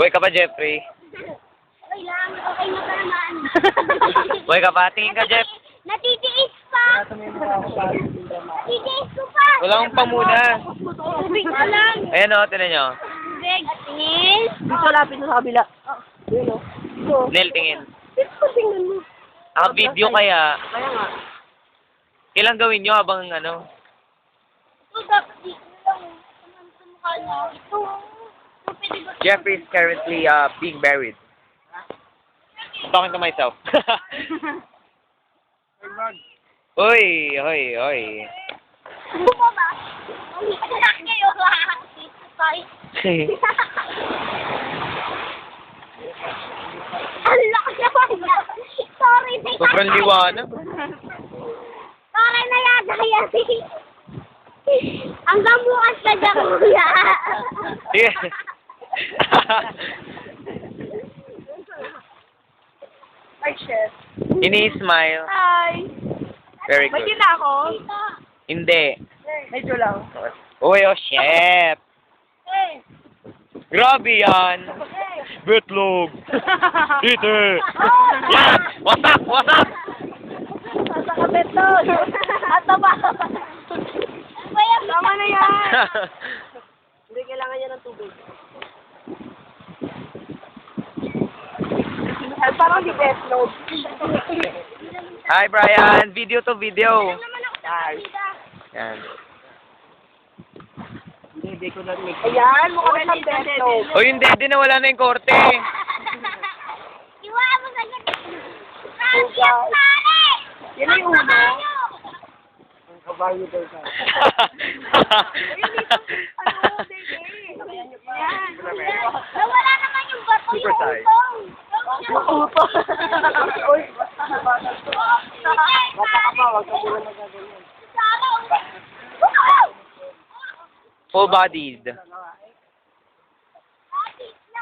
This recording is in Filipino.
Buhay ka pa, Jeffrey? Okay lang, okay na pa naman. Buhay ka pa? Tingin ka, Jeff. Natitiis pa! Natitiis ko pa! Wala akong pamuna. Tubig na lang. Ayan o, tinan nyo. Tubig. Tingin. Dito lapit sa kabila. Yun o. Dito. Nel, tingin. Dito tingnan mo. Video kaya. Kaya nga. Kailan gawin nyo habang ano? Ito dapat dito lang. Sa mukha niya. Ito. Jeffrey is currently being buried. Talking to myself. Uy, hoy, hoy. Ano ba ba? Ang anak niya yun. Sorry. Ang lakas naman niya. Sorry. Sobrang liwanag. Sorry na yata yan. Hanggang bukas na dyan, kuya. Sige. Ay, chef. Ini-smile. Hi. Very May good. kita ako. Hindi. Medyo lang. Uy, oh, chef. Eh. Grabe yan. Bitlog. Ite. Yan. What's up? What's up? Nasa kapit doon. At taba. Tama na yan. Hindi kailangan niya ng tubig. Ay, parang di best load. Hi, Brian. Video to video. Naman ako sa kapita. Yan. Hindi ko narinig. Ayan, mukha na ng best load. O yung dede na wala na yung korte. Iwa mo sa ganyan. Frankie, pare! Yan na yung uno. Ang Kabayo daw ka. nawala naman yung bato Super yung size. utong. Upo. Uy, bata ka pa, wag ka muna magaganyan. Sarah, Full-bodied.